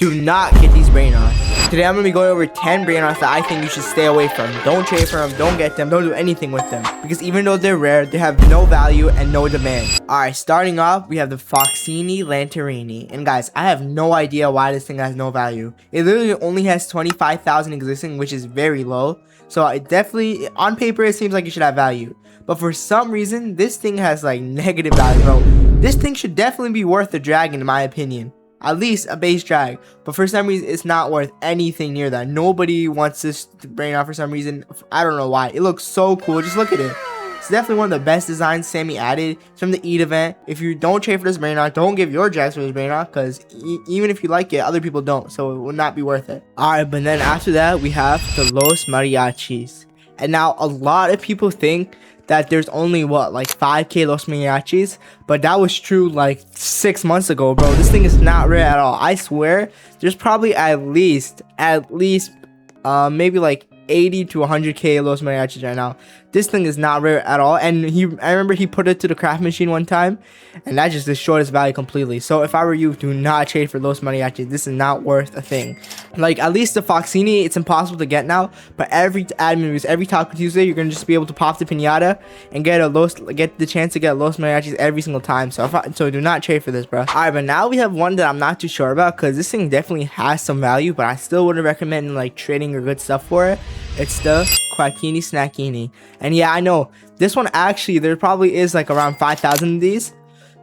Do not get these brainrots. Today I'm going to be going over 10 brainrots that I think you should stay away from. Don't trade for them, don't get them, don't do anything with them. Because even though they're rare, they have no value and no demand. Alright, starting off, we have the Foxini Lanterini. And guys, I have no idea why this thing has no value. It literally only has 25,000 existing, which is very low. So it definitely, on paper, it seems like it should have value. But for some reason, this thing has like negative value, bro. This thing should definitely be worth the dragon in my opinion. At least a base drag, but for some reason it's not worth anything near that. Nobody wants this brainrot for some reason. I don't know why. It looks so cool. Just look at it. It's definitely one of the best designs Sammy added. It's from the Eat event. If you don't trade for this brainrot, don't give your drags for this brainrot, because even if you like it, other people don't, so it will not be worth it. Alright, but then after that we have the Los Mariachis. And now a lot of people think that there's only what, like 5k Los Mariachis, but that was true like 6 months ago, bro. This thing is not rare at all. I swear there's probably at least maybe like 80 to 100k Los Mariachis right now. This thing is not rare at all, and I remember he put it to the craft machine one time and that just destroyed its value completely. So if I were you, do not trade for Los Mariachis. This is not worth a thing. Like, at least the Foxini, it's impossible to get now, but every admin use, every Taco Tuesday, you're gonna just be able to pop the pinata and get the chance to get Los Mariachis every single time. So do not trade for this, bro. Alright, but now we have one that I'm not too sure about, because this thing definitely has some value, but I still wouldn't recommend like trading or good stuff for it. It's the Quackini Snackini. And yeah, I know this one, actually there probably is like around 5,000 of these,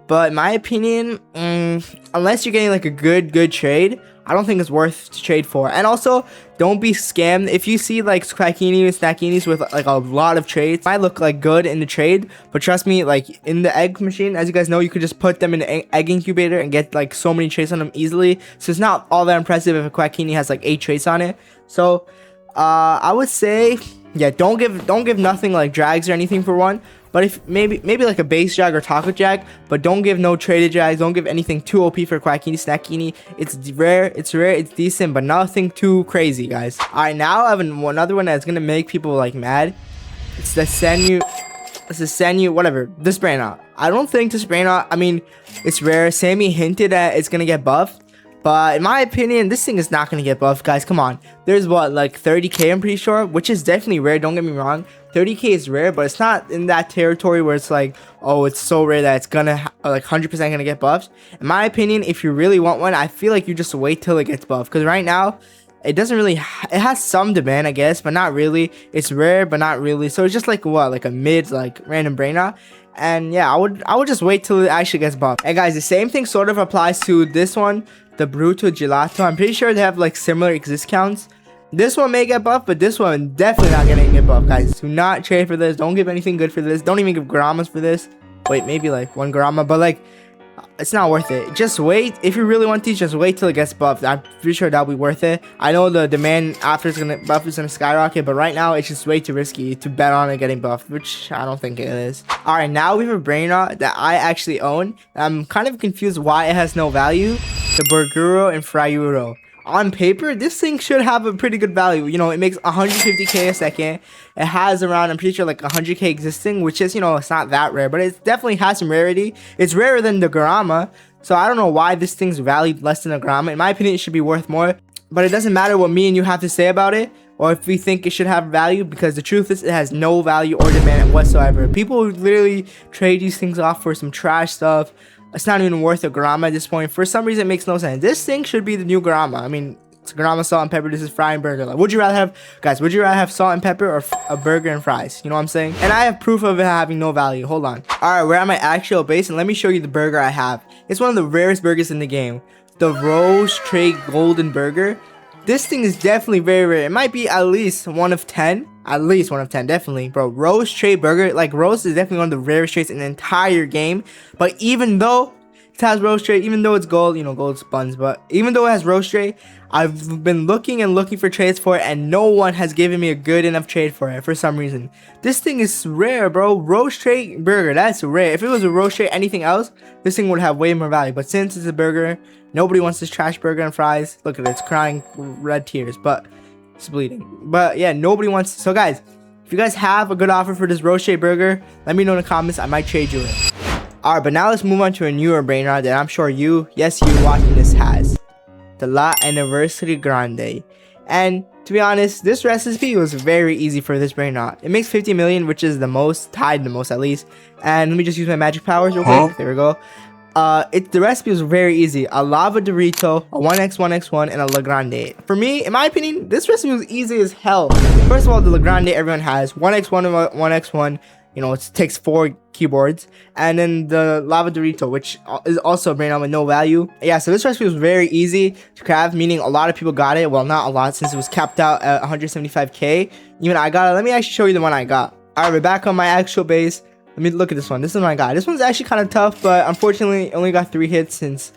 but in my opinion, unless you're getting like a good trade, I don't think it's worth to trade for. And also, don't be scammed. If you see like Quackini and Snackinis with like a lot of trades, it might look like good in the trade, but trust me, like in the egg machine, as you guys know, you could just put them in the egg incubator and get like so many traits on them easily. So it's not all that impressive if a Quackini has like 8 traits on it. So I would say, yeah, don't give nothing like drags or anything for one. But if maybe like a base drag or taco drag, but don't give no traded drags. Don't give anything too OP for Quackini Snackini. It's rare, it's decent, but nothing too crazy, guys. Alright, now I have another one that's gonna make people like mad. It's the Senyu, whatever. This brainrot. I don't think this brainrot, I mean, it's rare. Sammy hinted at it's gonna get buffed. But in my opinion, this thing is not going to get buffed, guys. Come on. There's what, like 30k, I'm pretty sure, which is definitely rare. Don't get me wrong. 30k is rare, but it's not in that territory where it's like, oh, it's so rare that it's going to, like 100% going to get buffed. In my opinion, if you really want one, I feel like you just wait till it gets buffed. Because right now, it doesn't really, it has some demand, I guess, but not really. It's rare, but not really. So it's just like what, like a mid, like random brainrot. And yeah, I would just wait till it actually gets buffed. And guys, the same thing sort of applies to this one, the Bruto Gelato. I'm pretty sure they have like similar exist counts. This one may get buffed, but this one definitely not gonna get buffed, guys. Do not trade for this. Don't give anything good for this. Don't even give Garamas for this. Wait, maybe like 1 Garama, but like, it's not worth it. Just wait. If you really want these, just wait till it gets buffed. I'm pretty sure that'll be worth it. I know the demand after it's gonna buff is gonna skyrocket, but right now it's just way too risky to bet on it getting buffed, which I don't think it is. Alright, now we have a brainrot that I actually own. I'm kind of confused why it has no value. The Burguro and Friuro. On paper, this thing should have a pretty good value. You know, it makes 150k a second. It has around, I'm pretty sure, like 100k existing, which is, you know, it's not that rare, but it definitely has some rarity. It's rarer than the Garama, so I don't know why this thing's valued less than a Garama. In my opinion, it should be worth more, but it doesn't matter what me and you have to say about it, or if we think it should have value, because the truth is it has no value or demand whatsoever. People literally trade these things off for some trash stuff. It's not even worth a Garama at this point. For some reason, it makes no sense. This thing should be the new Garama. I mean, it's Garama, salt and pepper. This is fry and burger. Like, would you rather have, guys, would you rather have salt and pepper or a burger and fries? You know what I'm saying? And I have proof of it having no value. Hold on. Alright, we're at my actual base, and let me show you the burger I have. It's one of the rarest burgers in the game. The Rose Tray Golden Burger. This thing is definitely very rare. It might be at least 1 of 10. At least 1 of 10, definitely, bro. Rose Tray Burger, like, Rose is definitely one of the rarest traits in the entire game. But even though it has Rose Tray, even though it's gold, you know, gold buns, but even though it has Rose Tray, I've been looking and looking for trades for it, and no one has given me a good enough trade for it for some reason. This thing is rare, bro. Rose Tray Burger, that's rare. If it was a Rose Tray anything else, this thing would have way more value. But since it's a burger, nobody wants this trash burger and fries. Look at it, it's crying red tears, but it's bleeding. But yeah, nobody wants it. So guys, if you guys have a good offer for this Rose Tray Burger, let me know in the comments. I might trade you it. Alright, but now let's move on to a newer brainrot that I'm sure you, yes, you watching this has. the La Anniversary Grande. And to be honest, this recipe was very easy for this brainrot. It makes 50 million, which is the most, tied the most at least. And let me just use my magic powers real quick. There we go. The recipe was very easy. A lava Dorito, a 1x 1x1, and a La Grande. For me, in my opinion, this recipe was easy as hell. First of all, the La Grande everyone has 1x1 and 1x1. You know, it takes 4 keyboards. And then the lava Dorito, which is also a brainrot with no value. Yeah, so this recipe was very easy to craft, meaning a lot of people got it. Well, not a lot, since it was capped out at 175k. Even I got it. Let me actually show you the one I got. Alright, we're back on my actual base. Let me look at this one. This is what I got. This one's actually kind of tough, but unfortunately, only got 3 hits since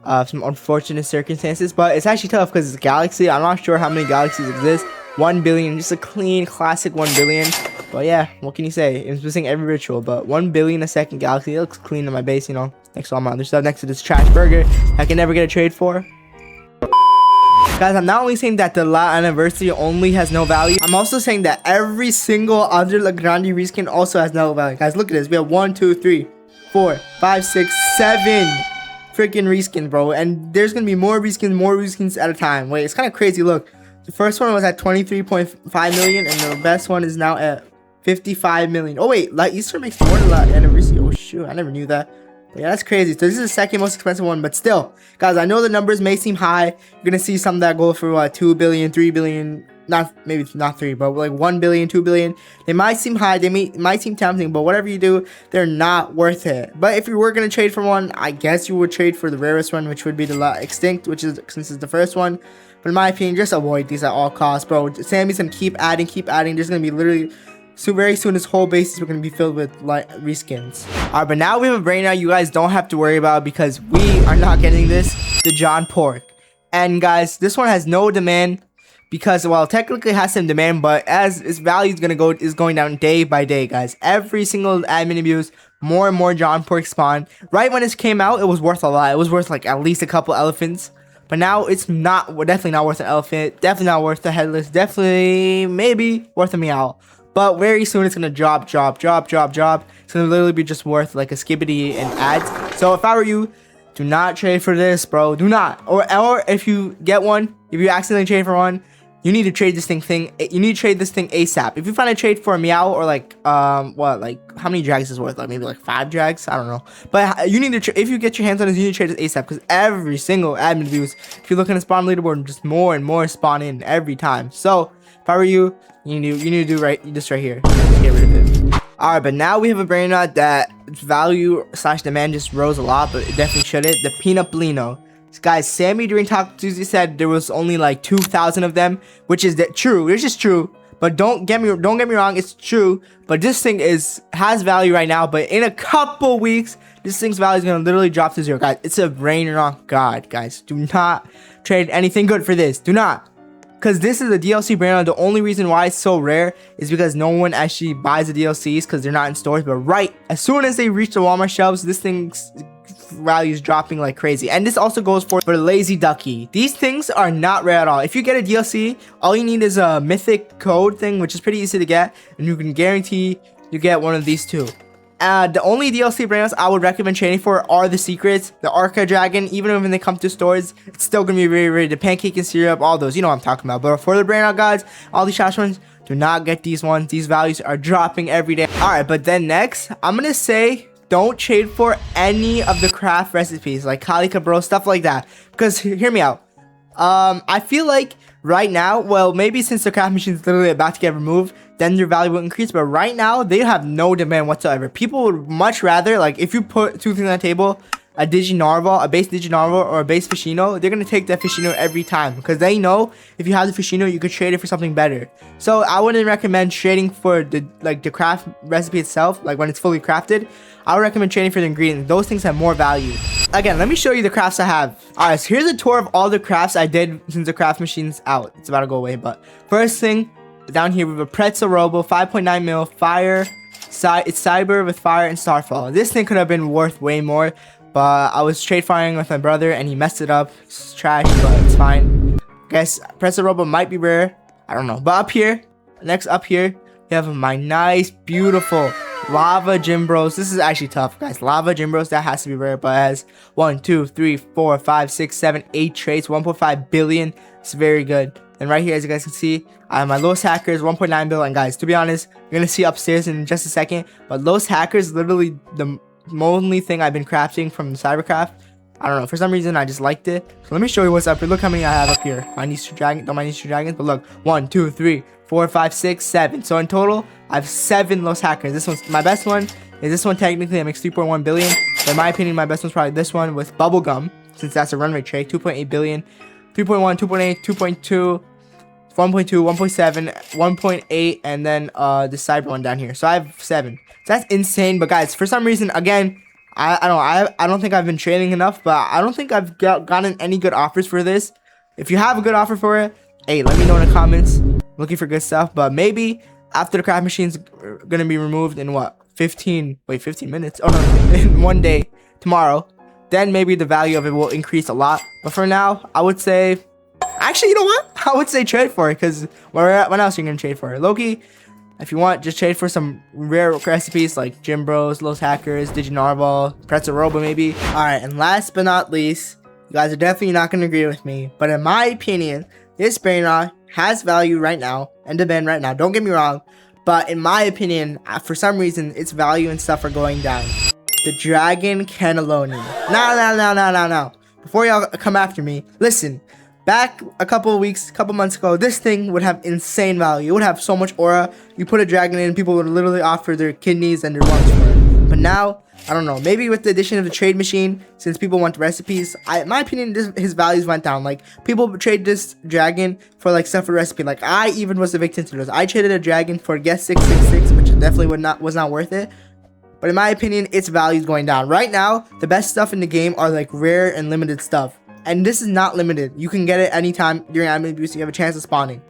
some unfortunate circumstances. But it's actually tough because it's Galaxy. I'm not sure how many galaxies exist. 1 billion, just a clean, classic 1 billion. But yeah, what can you say? It's missing every ritual, but 1 billion a second galaxy. It looks clean on my base, you know, next to all my other stuff, next to this trash burger I can never get a trade for. Guys, I'm not only saying that the La Anniversary only has no value, I'm also saying that every single other La Grande reskin also has no value. Guys, look at this. We have 1, 2, 3, 4, 5, 6, 7 freaking reskins, bro. And there's gonna be more reskins at a time. Wait, it's kind of crazy. Look, the first one was at 23.5 million, and the best one is now at 55 million. Oh wait, La Easter makes more than La Anniversary. Oh shoot, I never knew that. But yeah, that's crazy. So this is the second most expensive one, but still, guys, I know the numbers may seem high. You're gonna see some that go for what, 2 billion, 3 billion, maybe not 3, but like 1 billion, 2 billion. They might seem high, they might seem tempting, but whatever you do, they're not worth it. But if you were gonna trade for one, I guess you would trade for the rarest one, which would be the La Extinct, which is, since it's the first one. But in my opinion, just avoid these at all costs, bro. Sammy's gonna keep adding. There's gonna be literally, so very soon this whole base is gonna be filled with like reskins. Alright, but now we have a brainrot you guys don't have to worry about because we are not getting this, the John Pork. And guys, this one has no demand because, well, technically it has some demand, but as its value is going down day by day, guys. Every single admin abuse, more and more John Pork spawn. Right when it came out, it was worth a lot. It was worth like at least a couple elephants. But now it's not, definitely not worth an elephant, definitely not worth the headless, definitely maybe worth a meow. But very soon it's gonna drop. It's gonna literally be just worth like a skibbity and ads. So if I were you, do not trade for this, bro. Do not. Or if you get one, if you accidentally trade for one, you need to trade this thing ASAP. If you find a trade for a meow or like like how many drags is worth? Like maybe like 5 drags, I don't know. But you need to if you get your hands on this, you need to trade this ASAP because every single admin views, if you look in the spawn leaderboard, just more and more spawn in every time. So if I were you, you need to do this right here. Just get rid of it. Alright, but now we have a brainrot that value / demand just rose a lot, but it definitely shouldn't. The Peanut Blino. Guys, Sammy during Taco Tuesday said there was only like 2,000 of them, which is true. Which is true. But don't get me wrong, it's true. But this thing has value right now. But in a couple weeks, this thing's value is gonna literally drop to 0, guys. It's a brainrot god, guys. Do not trade anything good for this. Do not. Because this is a DLC brainrot. The only reason why it's so rare is because no one actually buys the DLCs because they're not in stores. But as soon as they reach the Walmart shelves, this thing's value is dropping like crazy. And this also goes for the Lazy Ducky. These things are not rare at all. If you get a DLC, all you need is a mythic code thing, which is pretty easy to get, and you can guarantee you get one of these two. The only DLC brainrots I would recommend trading for are the secrets, the Arca Dragon. Even when they come to stores, it's still gonna be very rare. The pancake and syrup, all those, you know what I'm talking about. But for the brainrot guys, all these trash ones, do not get these ones. These values are dropping every day. Alright, but then next, I'm gonna say don't trade for any of the craft recipes like Kali Cabro, stuff like that. Because hear me out. I feel like right now, well, maybe since the craft machine is literally about to get removed, then their value will increase. But right now, they have no demand whatsoever. People would much rather, like, if you put 2 things on the table, a Diginarval, a base Diginarval, or a base Fishino, they're gonna take that Fishino every time because they know if you have the Fishino, you could trade it for something better. So I wouldn't recommend trading for the craft recipe itself, like when it's fully crafted. I would recommend trading for the ingredients. Those things have more value. Again, let me show you the crafts I have. Alright, so here's a tour of all the crafts I did since the craft machine's out. It's about to go away, but first thing, down here we have a Pretzel Robo, 5.9 mil, fire, it's Cyber with fire and Starfall. This thing could have been worth way more, but I was trade firing with my brother and he messed it up. It's trash, but it's fine. Guess Pretzel Robo might be rare. I don't know. But up here, next up here, we have my nice, beautiful Lava Gym Bros. This is actually tough, guys. Lava Gym Bros. That has to be rare, but it has 1, 2, 3, 4, 5, 6, 7, 8 traits, 1.5 billion. It's very good. And right here, as you guys can see, I have my Los Hackers, 1.9 billion. Guys, to be honest, you're gonna see upstairs in just a second, but Los Hackers literally the only thing I've been crafting from Cybercraft. I don't know, for some reason I just liked it. So let me show you what's up here. Look how many I have up here. My niece dragon, don't my niece dragons, but look, 1, 2, 3, 4, 5, 6, 7. So in total, I have 7 Los Hackers. This one's my best one. Is this one technically? That makes 3.1 billion. But in my opinion, my best one's probably this one with Bubblegum, since that's a run rate trait. 2.8 billion, 3.1, 2.8, 2.2, 1.2, 1.7, 1.8, and then the cyber one down here. So I have 7. So that's insane. But guys, for some reason, again, I don't think I've been trading enough, but I don't think I've gotten any good offers for this. If you have a good offer for it, hey, let me know in the comments. Looking for good stuff, but maybe after the craft machine's gonna be removed in what 15 minutes, oh no, in 1 day, tomorrow, then maybe the value of it will increase a lot. But for now, I would say, actually, you know what, I would say trade for it, because what else are you gonna trade for it? Loki, if you want, just trade for some rare recipes like Gym Bros, Los Hackers, Diginarval, Pretzel Robo maybe. Alright, and last but not least, you guys are definitely not going to agree with me, but in my opinion, this brainrot has value right now and demand right now. Don't get me wrong, but in my opinion, for some reason, its value and stuff are going down. The Dragon Cannelloni. No. Before y'all come after me, listen. Back a couple months ago, this thing would have insane value. It would have so much aura. You put a dragon in, people would literally offer their kidneys and their lungs for it. But now, I don't know. Maybe with the addition of the trade machine, since people want recipes, in my opinion, his values went down. Like, people trade this dragon for like stuff for recipe. Like, I even was a victim to this. I traded a dragon for Guess 666, which definitely was not worth it. But in my opinion, its value is going down. Right now, the best stuff in the game are like rare and limited stuff. And this is not limited. You can get it anytime during anime abuse. You have a chance of spawning.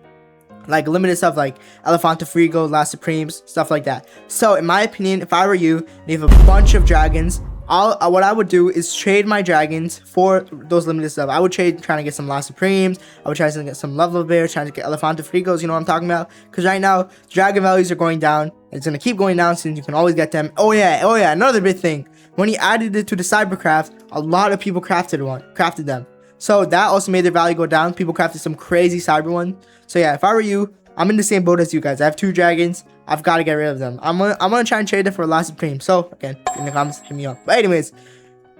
Like limited stuff like Elefanta Frigo, Last Supremes, stuff like that. So in my opinion, if I were you, and you have a bunch of dragons, what I would do is trade my dragons for those limited stuff. I would trade trying to get some Last Supremes. I would try to get some Level Bears, trying to get Elefanta Frigos, you know what I'm talking about? Because right now, dragon values are going down. It's going to keep going down since you can always get them. Oh yeah, another big thing. When he added it to the Cybercraft, a lot of people crafted them. So that also made their value go down. People crafted some crazy cyber one. So yeah, if I were you, I'm in the same boat as you guys. I have 2 dragons. I've got to get rid of them. I'm gonna try and trade it for a Last Supreme. So again, in the comments, hit me up. But anyways,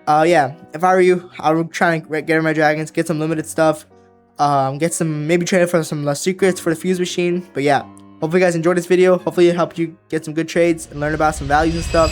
yeah, if I were you, I would try and get rid of my dragons, get some limited stuff, get some, maybe trade it for some less secrets for the fuse machine. But yeah, hopefully you guys enjoyed this video. Hopefully it helped you get some good trades and learn about some values and stuff.